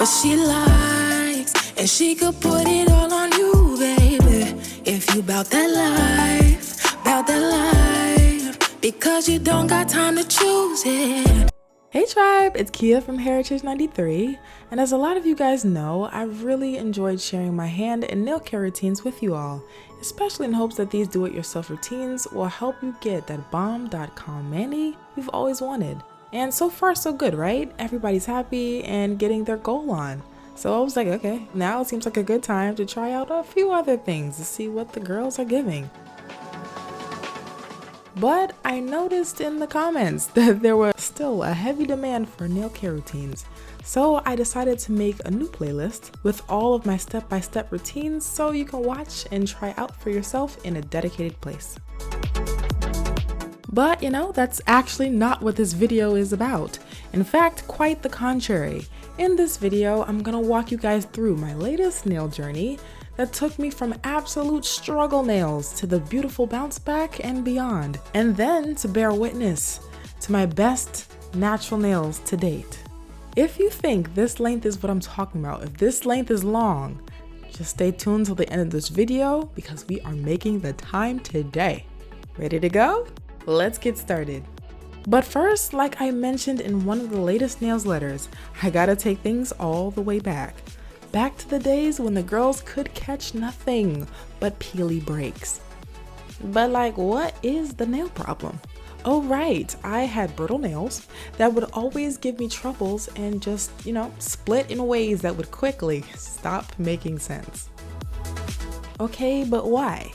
she likes, and she could put it all on you, baby. If you bout that life, because you don't got time to choose it. Hey tribe, it's Kia from Heritage 93, and as a lot of you guys know, I really enjoyed sharing my hand and nail care routines with you all, especially in hopes that these do-it-yourself routines will help you get that bomb.com mani you've always wanted. And so far so good, right? Everybody's happy and getting their goal on. So I was like, okay, now it seems like a good time to try out a few other things to see what the girls are giving. But I noticed in the comments that there was still a heavy demand for nail care routines. So I decided to make a new playlist with all of my step-by-step routines so you can watch and try out for yourself in a dedicated place. But that's actually not what this video is about. In fact, quite the contrary. In this video, I'm gonna walk you guys through my latest nail journey that took me from absolute struggle nails to the beautiful bounce back and beyond, and then to bear witness to my best natural nails to date. If you think this length is what I'm talking about, if this length is long, just stay tuned till the end of this video because we are making the time today. Ready to go? Let's get started. But first, like I mentioned in one of the latest nails letters, I gotta take things all the way back. Back to the days when the girls could catch nothing but peely breaks. But what is the nail problem? Oh right, I had brittle nails that would always give me troubles and just, split in ways that would quickly stop making sense. Okay, but why?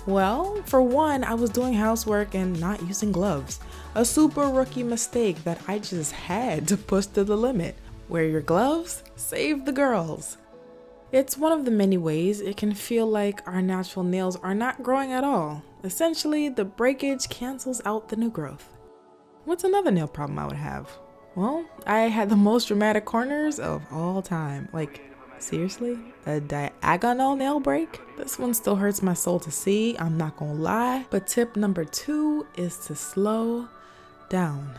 Well, for one, I was doing housework and not using gloves. A super rookie mistake that I just had to push to the limit. Wear your gloves, save the girls. It's one of the many ways it can feel like our natural nails are not growing at all. Essentially, the breakage cancels out the new growth. What's another nail problem I would have? Well, I had the most dramatic corners of all time. Seriously? A diagonal nail break? This one still hurts my soul to see, I'm not gonna lie. But tip number 2 is to slow down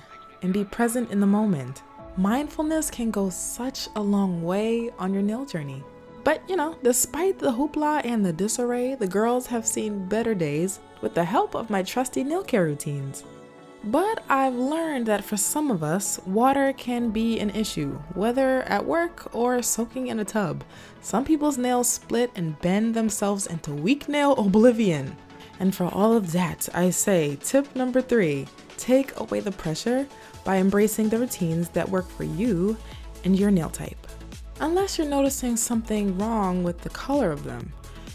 and be present in the moment. Mindfulness can go such a long way on your nail journey. But despite the hoopla and the disarray, the girls have seen better days with the help of my trusty nail care routines. But I've learned that for some of us, water can be an issue, whether at work or soaking in a tub. Some people's nails split and bend themselves into weak nail oblivion. And for all of that, I say tip number 3, take away the pressure by embracing the routines that work for you and your nail type. Unless you're noticing something wrong with the color of them.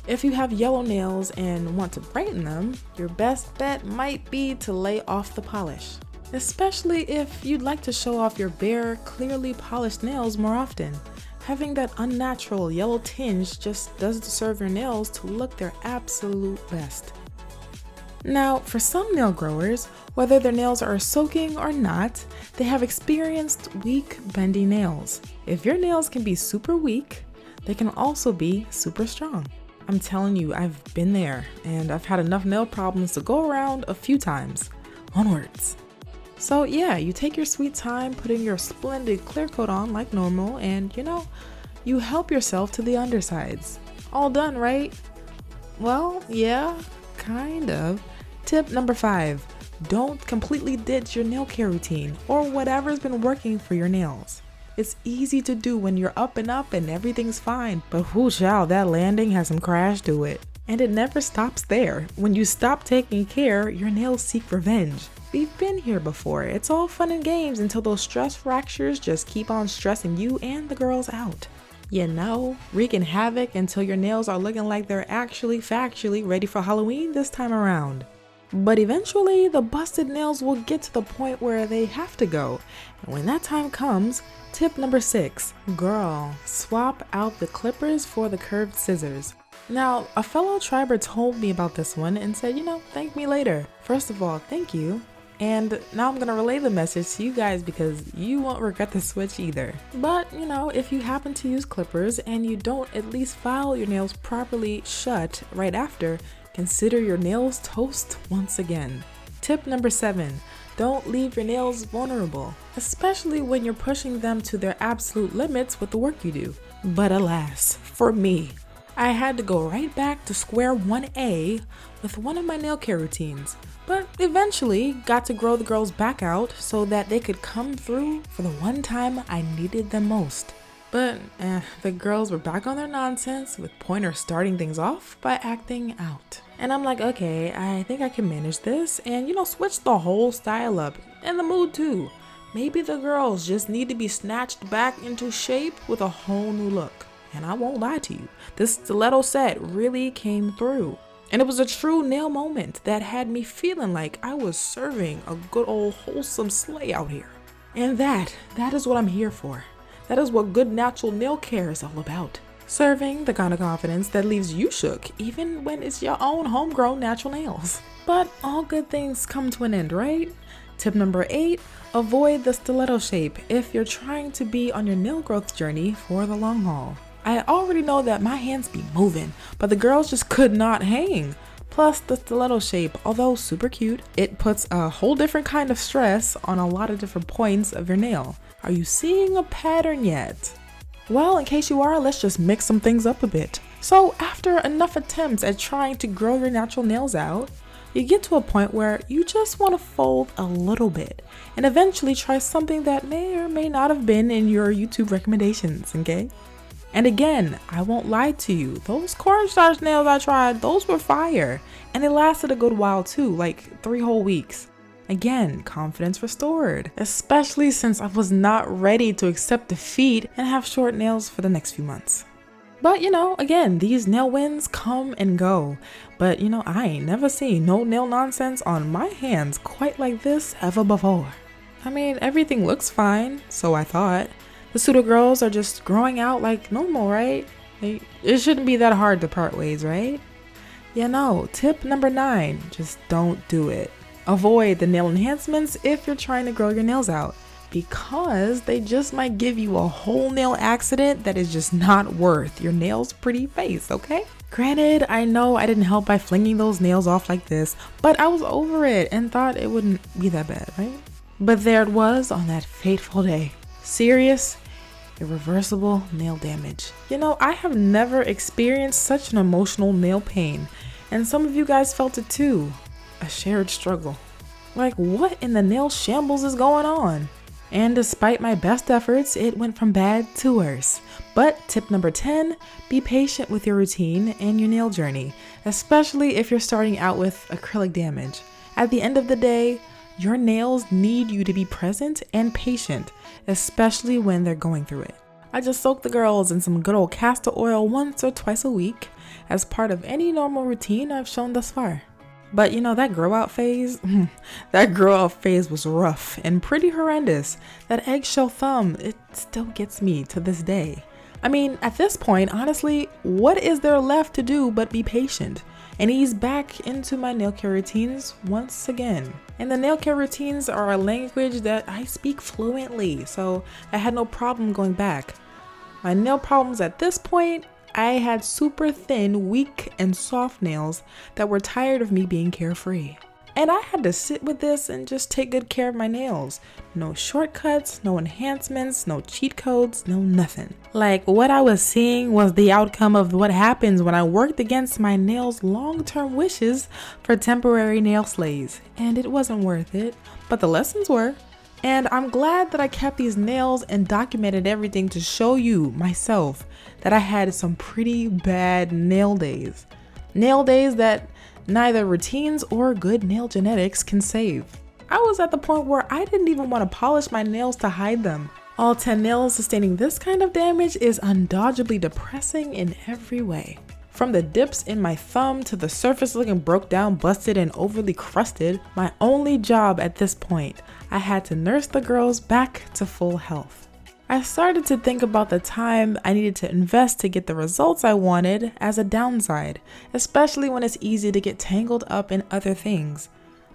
If you have yellow nails and want to brighten them, your best bet might be to lay off the polish. Especially if you'd like to show off your bare, clearly polished nails more often. Having that unnatural yellow tinge just doesn't serve your nails to look their absolute best. Now, for some nail growers, whether their nails are soaking or not, they have experienced weak, bendy nails. If your nails can be super weak, they can also be super strong. I'm telling you, I've been there, and I've had enough nail problems to go around a few times. Onwards. So yeah, you take your sweet time putting your splendid clear coat on like normal, and you help yourself to the undersides. All done, right? Well, yeah, kind of. Tip number 5, don't completely ditch your nail care routine or whatever's been working for your nails. It's easy to do when you're up and everything's fine, but whoo child, that landing has some crash to it. And it never stops there. When you stop taking care, your nails seek revenge. We've been here before. It's all fun and games until those stress fractures just keep on stressing you and the girls out. Wreaking havoc until your nails are looking like they're actually factually ready for Halloween this time around. But eventually, the busted nails will get to the point where they have to go. And when that time comes, tip number 6, girl, swap out the clippers for the curved scissors. Now, a fellow triber told me about this one and said, thank me later. First of all, thank you. And now I'm gonna relay the message to you guys because you won't regret the switch either. But, if you happen to use clippers and you don't at least file your nails properly shut right after, consider your nails toast once again. Tip number 7, Don't leave your nails vulnerable, especially when you're pushing them to their absolute limits with the work you do. But alas, for me, I had to go right back to square 1A with one of my nail care routines, but eventually got to grow the girls back out so that they could come through for the one time I needed them most. But the girls were back on their nonsense, with Pointer starting things off by acting out. And I'm like, okay, I think I can manage this and, switch the whole style up and the mood too. Maybe the girls just need to be snatched back into shape with a whole new look. And I won't lie to you, this stiletto set really came through. And it was a true nail moment that had me feeling like I was serving a good old wholesome sleigh out here. And that is what I'm here for. That is what good natural nail care is all about. Serving the kind of confidence that leaves you shook even when it's your own homegrown natural nails. But all good things come to an end, right? Tip number 8, avoid the stiletto shape if you're trying to be on your nail growth journey for the long haul. I already know that my hands be moving, but the girls just could not hang. Plus, the stiletto shape, although super cute, it puts a whole different kind of stress on a lot of different points of your nail. Are you seeing a pattern yet? Well, in case you are, let's just mix some things up a bit. So after enough attempts at trying to grow your natural nails out, you get to a point where you just want to fold a little bit and eventually try something that may or may not have been in your YouTube recommendations, okay? And again, I won't lie to you, those cornstarch nails I tried, those were fire. And it lasted a good while too, like 3 whole weeks. Again, confidence restored, especially since I was not ready to accept defeat and have short nails for the next few months. But again, these nail wins come and go. But I ain't never seen no nail nonsense on my hands quite like this ever before. I mean, everything looks fine, so I thought. The pseudo girls are just growing out like normal, right? It shouldn't be that hard to part ways, right? Tip number 9, just don't do it. Avoid the nail enhancements if you're trying to grow your nails out, because they just might give you a whole nail accident that is just not worth your nail's pretty face, okay? Granted, I know I didn't help by flinging those nails off like this, but I was over it and thought it wouldn't be that bad, right? But there it was on that fateful day. Serious, irreversible nail damage. I have never experienced such an emotional nail pain, and some of you guys felt it too. A shared struggle. Like, what in the nail shambles is going on? And despite my best efforts, it went from bad to worse. But tip number 10, be patient with your routine and your nail journey, especially if you're starting out with acrylic damage. At the end of the day, your nails need you to be present and patient, especially when they're going through it. I just soak the girls in some good old castor oil once or twice a week as part of any normal routine I've shown thus far. But that grow out phase, was rough and pretty horrendous. That eggshell thumb, it still gets me to this day. I mean, at this point, honestly, what is there left to do but be patient and ease back into my nail care routines once again? And the nail care routines are a language that I speak fluently, so I had no problem going back. My nail problems at this point, I had super thin, weak, and soft nails that were tired of me being carefree. And I had to sit with this and just take good care of my nails. No shortcuts, no enhancements, no cheat codes, no nothing. Like, what I was seeing was the outcome of what happens when I worked against my nails' long-term wishes for temporary nail sleighs. And it wasn't worth it, but the lessons were. And I'm glad that I kept these nails and documented everything to show you, myself, that I had some pretty bad nail days. Nail days that neither routines or good nail genetics can save. I was at the point where I didn't even want to polish my nails to hide them. All 10 nails sustaining this kind of damage is undodgeably depressing in every way. From the dips in my thumb to the surface looking broke down, busted, and overly crusted, my only job at this point, I had to nurse the girls back to full health. I started to think about the time I needed to invest to get the results I wanted as a downside, especially when it's easy to get tangled up in other things.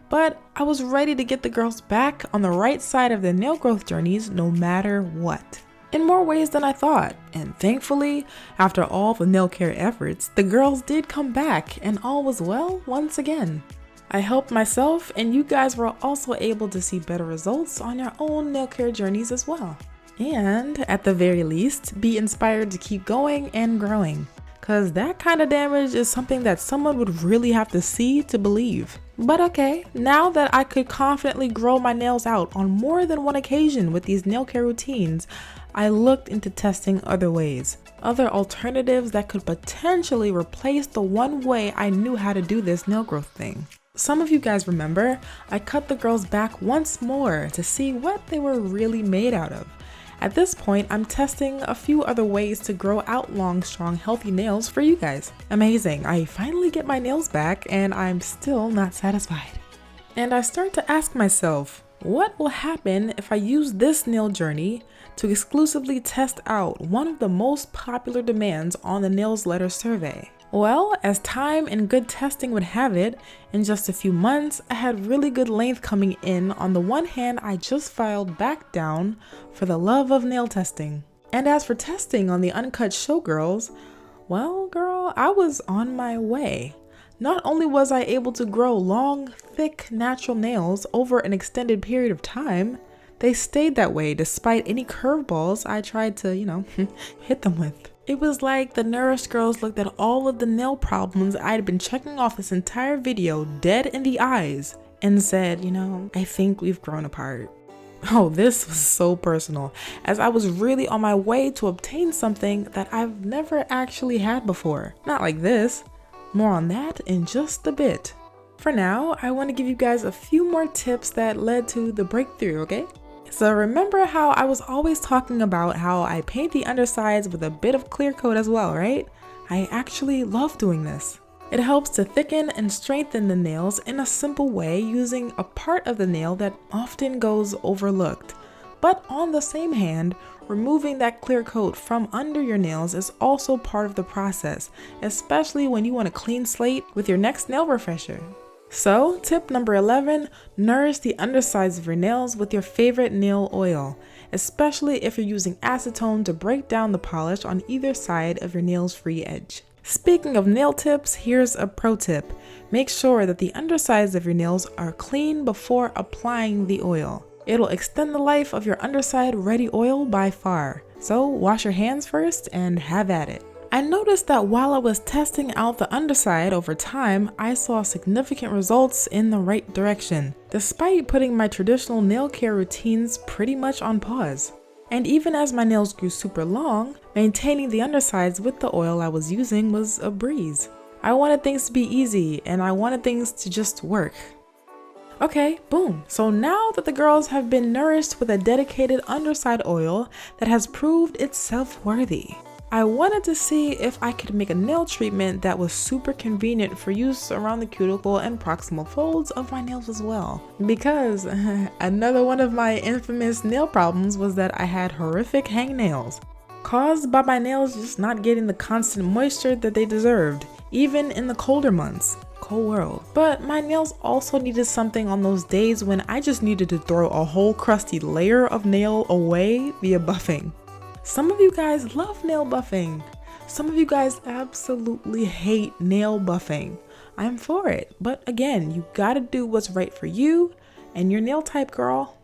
But I was ready to get the girls back on the right side of their nail growth journeys no matter what. In more ways than I thought, and thankfully, after all the nail care efforts, the girls did come back and all was well once again. I helped myself, and you guys were also able to see better results on your own nail care journeys as well. And at the very least, be inspired to keep going and growing, because that kind of damage is something that someone would really have to see to believe. But okay, now that I could confidently grow my nails out on more than one occasion with these nail care routines, I looked into testing other ways, other alternatives that could potentially replace the one way I knew how to do this nail growth thing. Some of you guys remember, I cut the girls back once more to see what they were really made out of. At this point, I'm testing a few other ways to grow out long, strong, healthy nails for you guys. Amazing, I finally get my nails back and I'm still not satisfied. And I start to ask myself, what will happen if I use this nail journey to exclusively test out one of the most popular demands on the Nailsletter survey? Well, as time and good testing would have it, in just a few months, I had really good length coming in. On the one hand, I just filed back down for the love of nail testing. And as for testing on the Uncut Showgirls, well, girl, I was on my way. Not only was I able to grow long, thick, natural nails over an extended period of time, they stayed that way despite any curveballs I tried to, hit them with. It was like the Nourished girls looked at all of the nail problems I'd been checking off this entire video dead in the eyes and said, I think we've grown apart. Oh, this was so personal, as I was really on my way to obtain something that I've never actually had before. Not like this. More on that in just a bit. For now, I want to give you guys a few more tips that led to the breakthrough, okay? So remember how I was always talking about how I paint the undersides with a bit of clear coat as well, right? I actually love doing this. It helps to thicken and strengthen the nails in a simple way using a part of the nail that often goes overlooked. But on the same hand, removing that clear coat from under your nails is also part of the process, especially when you want a clean slate with your next nail refresher. So, tip number 11, nourish the undersides of your nails with your favorite nail oil, especially if you're using acetone to break down the polish on either side of your nail's free edge. Speaking of nail tips, here's a pro tip. Make sure that the undersides of your nails are clean before applying the oil. It'll extend the life of your underside ready oil by far. So wash your hands first and have at it. I noticed that while I was testing out the underside over time, I saw significant results in the right direction, despite putting my traditional nail care routines pretty much on pause. And even as my nails grew super long, maintaining the undersides with the oil I was using was a breeze. I wanted things to be easy, and I wanted things to just work. Okay, boom. So now that the girls have been nourished with a dedicated underside oil that has proved itself worthy, I wanted to see if I could make a nail treatment that was super convenient for use around the cuticle and proximal folds of my nails as well. Because another one of my infamous nail problems was that I had horrific hangnails, caused by my nails just not getting the constant moisture that they deserved, even in the colder months. Cold world. But my nails also needed something on those days when I just needed to throw a whole crusty layer of nail away via buffing. Some of you guys love nail buffing. Some of you guys absolutely hate nail buffing. I'm for it, but again, you gotta do what's right for you and your nail type, girl.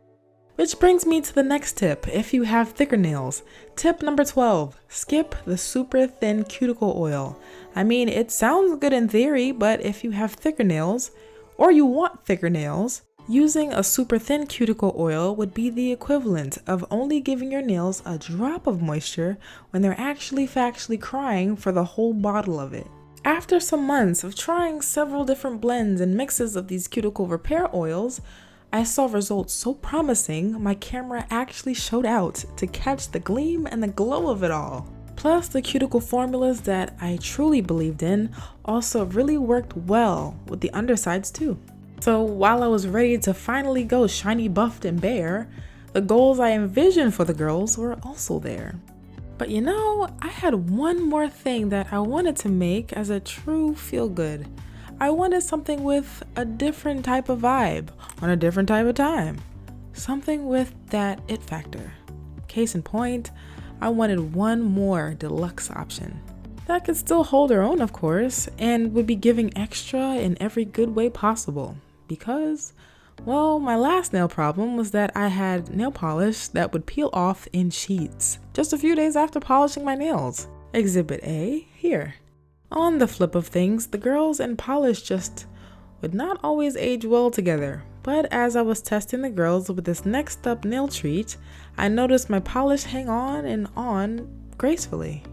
Which brings me to the next tip if you have thicker nails. Tip number 12, skip the super thin cuticle oil. I mean, it sounds good in theory, but if you have thicker nails, or you want thicker nails, using a super thin cuticle oil would be the equivalent of only giving your nails a drop of moisture when they're actually factually crying for the whole bottle of it. After some months of trying several different blends and mixes of these cuticle repair oils, I saw results so promising my camera actually showed out to catch the gleam and the glow of it all. Plus, the cuticle formulas that I truly believed in also really worked well with the undersides too. So while I was ready to finally go shiny, buffed, and bare, the goals I envisioned for the girls were also there. But I had one more thing that I wanted to make as a true feel-good. I wanted something with a different type of vibe on a different type of time. Something with that it factor. Case in point, I wanted one more deluxe option. that could still hold her own, of course, and would be giving extra in every good way possible. Because, well, my last nail problem was that I had nail polish that would peel off in sheets just a few days after polishing my nails. Exhibit A, here. On the flip of things, the girls and polish just would not always age well together. But as I was testing the girls with this next up nail treat, I noticed my polish hang on and on gracefully.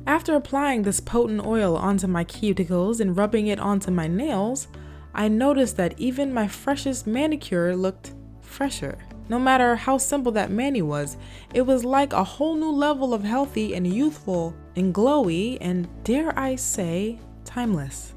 After applying this potent oil onto my cuticles and rubbing it onto my nails, I noticed that even my freshest manicure looked fresher. No matter how simple that mani was, it was like a whole new level of healthy and youthful and glowy and, dare I say, timeless.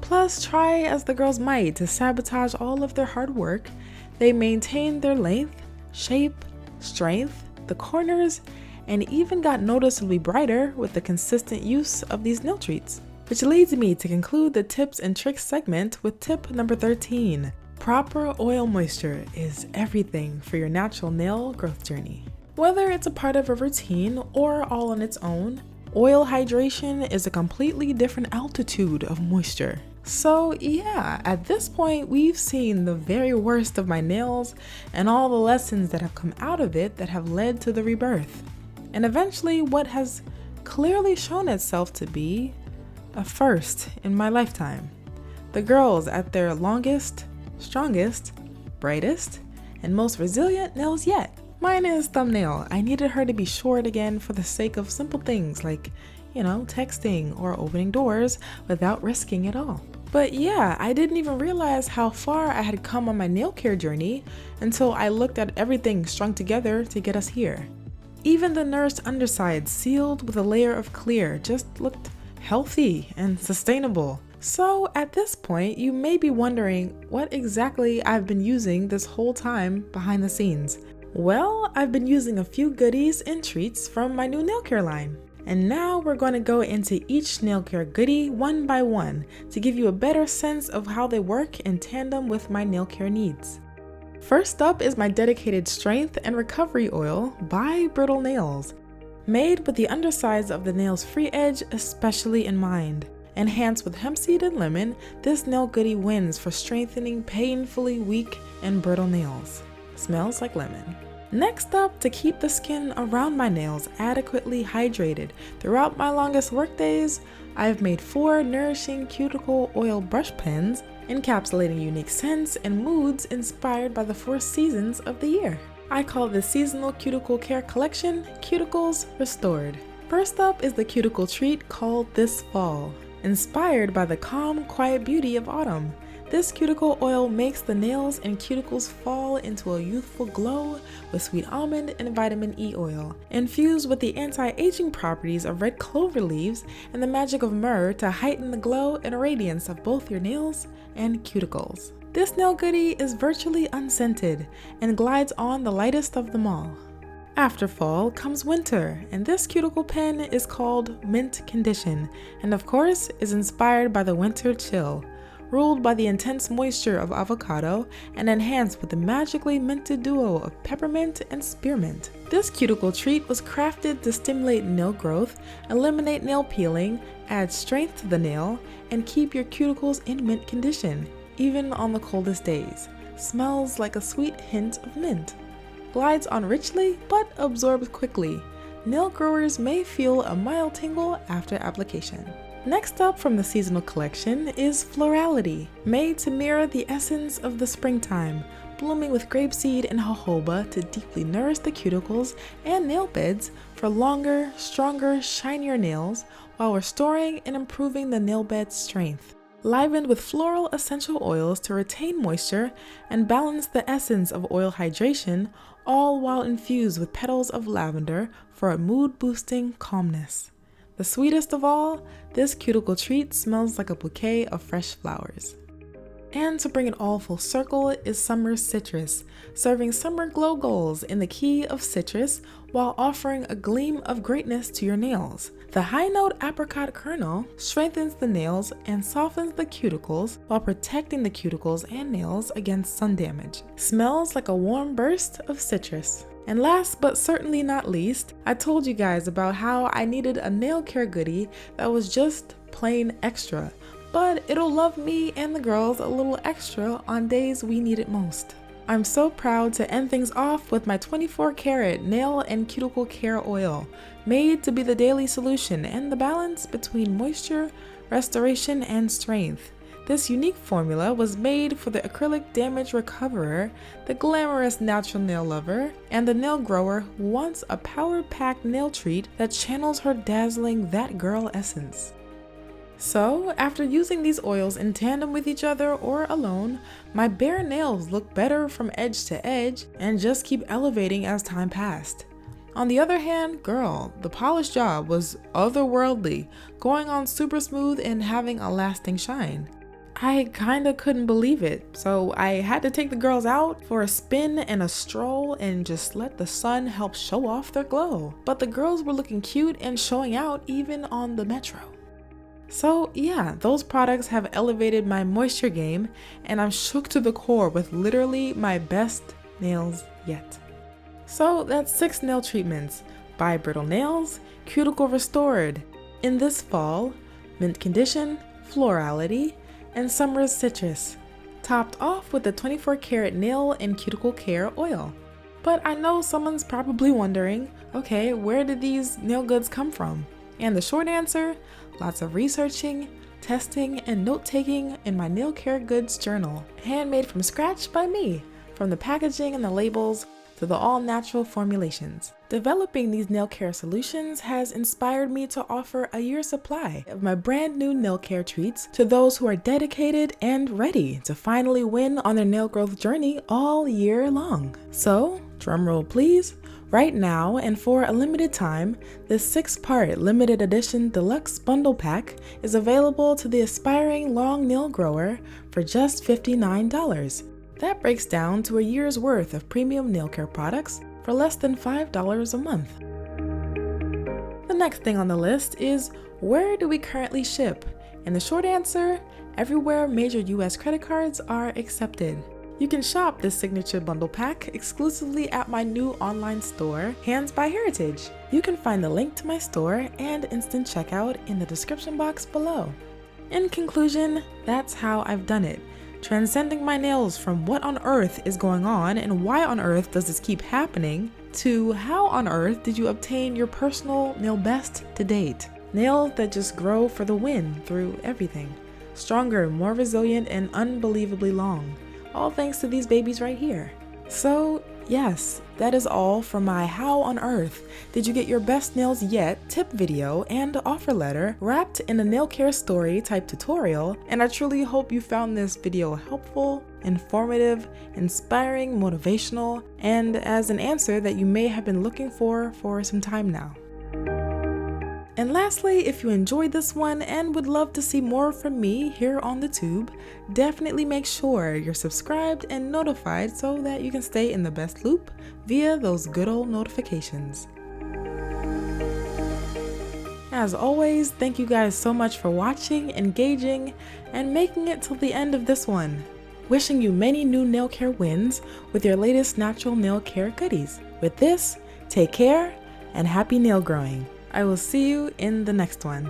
Plus, try as the girls might to sabotage all of their hard work, they maintained their length, shape, strength, the corners, and even got noticeably brighter with the consistent use of these nail treats. Which leads me to conclude the tips and tricks segment with tip number 13. Proper oil moisture is everything for your natural nail growth journey. Whether it's a part of a routine or all on its own, oil hydration is a completely different altitude of moisture. So yeah, at this point we've seen the very worst of my nails and all the lessons that have come out of it that have led to the rebirth. And eventually what has clearly shown itself to be a first in my lifetime. The girls at their longest, strongest, brightest, and most resilient nails yet. Mine is thumbnail. I needed her to be short again for the sake of simple things like, texting or opening doors without risking it all. But yeah, I didn't even realize how far I had come on my nail care journey until I looked at everything strung together to get us here. Even the nourished underside sealed with a layer of clear just looked healthy and sustainable. So at this point, you may be wondering what exactly I've been using this whole time behind the scenes. Well, I've been using a few goodies and treats from my new nail care line. And now we're going to go into each nail care goodie one by one to give you a better sense of how they work in tandem with my nail care needs. First up is my dedicated strength and recovery oil by Brittle Nails. Made with the undersides of the nail's free edge especially in mind. Enhanced with hemp seed and lemon, this nail goodie wins for strengthening painfully weak and brittle nails. Smells like lemon. Next up, to keep the skin around my nails adequately hydrated throughout my longest work days, I've made 4 nourishing cuticle oil brush pens, encapsulating unique scents and moods inspired by the 4 seasons of the year. I call this seasonal cuticle care collection Cuticles Restored. First up is the cuticle treat called This Fall. Inspired by the calm, quiet beauty of autumn, this cuticle oil makes the nails and cuticles fall into a youthful glow with sweet almond and vitamin E oil, infused with the anti-aging properties of red clover leaves and the magic of myrrh to heighten the glow and radiance of both your nails and cuticles. This nail goodie is virtually unscented and glides on the lightest of them all. After fall comes winter, and this cuticle pen is called Mint Condition, and of course is inspired by the winter chill, ruled by the intense moisture of avocado and enhanced with the magically minted duo of peppermint and spearmint. This cuticle treat was crafted to stimulate nail growth, eliminate nail peeling, add strength to the nail, and keep your cuticles in mint condition, even on the coldest days. Smells like a sweet hint of mint. Glides on richly but absorbs quickly. Nail growers may feel a mild tingle after application. Next up from the seasonal collection is Florality, made to mirror the essence of the springtime, blooming with grapeseed and jojoba to deeply nourish the cuticles and nail beds for longer, stronger, shinier nails while restoring and improving the nail bed's strength. Livened with floral essential oils to retain moisture and balance the essence of oil hydration, all while infused with petals of lavender for a mood-boosting calmness. The sweetest of all, this cuticle treat smells like a bouquet of fresh flowers. And to bring it all full circle is Summer Citrus, serving summer glow goals in the key of citrus while offering a gleam of greatness to your nails. The high note apricot kernel strengthens the nails and softens the cuticles while protecting the cuticles and nails against sun damage. Smells like a warm burst of citrus. And last but certainly not least, I told you guys about how I needed a nail care goodie that was just plain extra, but it'll love me and the girls a little extra on days we need it most. I'm so proud to end things off with my 24 karat nail and cuticle care oil, made to be the daily solution and the balance between moisture, restoration, and strength. This unique formula was made for the acrylic damage recoverer, the glamorous natural nail lover, and the nail grower who wants a power-packed nail treat that channels her dazzling that girl essence. So, after using these oils in tandem with each other or alone, my bare nails look better from edge to edge and just keep elevating as time passed. On the other hand, girl, the polish job was otherworldly, going on super smooth and having a lasting shine. I kinda couldn't believe it, so I had to take the girls out for a spin and a stroll and just let the sun help show off their glow. But the girls were looking cute and showing out even on the metro. So yeah, those products have elevated my moisture game, and I'm shook to the core with literally my best nails yet. So that's 6 nail treatments by Brittle Nails, Cuticle Restored, in this fall, Mint Condition, Florality, and Summer's Citrus, topped off with the 24 karat nail and cuticle care oil. But I know someone's probably wondering, okay, where did these nail goods come from? And the short answer, lots of researching, testing, and note-taking in my nail care goods journal, handmade from scratch by me, from the packaging and the labels to the all-natural formulations. Developing these nail care solutions has inspired me to offer a year's supply of my brand new nail care treats to those who are dedicated and ready to finally win on their nail growth journey all year long. So, drumroll please, right now and for a limited time, this 6-part limited edition deluxe bundle pack is available to the aspiring long nail grower for just $59. That breaks down to a year's worth of premium nail care products for less than $5 a month. The next thing on the list is, where do we currently ship? And the short answer, everywhere major US credit cards are accepted. You can shop this signature bundle pack exclusively at my new online store, Hands by Heritage. You can find the link to my store and instant checkout in the description box below. In conclusion, that's how I've done it. Transcending my nails from what on earth is going on and why on earth does this keep happening, to how on earth did you obtain your personal nail best to date. Nails that just grow for the win through everything. Stronger, more resilient, and unbelievably long. All thanks to these babies right here. So yes, that is all for my How on Earth Did You Get Your Best Nails Yet tip video and offer letter wrapped in a nail care story type tutorial, and I truly hope you found this video helpful, informative, inspiring, motivational, and as an answer that you may have been looking for some time now. And lastly, if you enjoyed this one and would love to see more from me here on the tube, definitely make sure you're subscribed and notified so that you can stay in the best loop via those good old notifications. As always, thank you guys so much for watching, engaging, and making it till the end of this one. Wishing you many new nail care wins with your latest natural nail care goodies. With this, take care and happy nail growing. I will see you in the next one.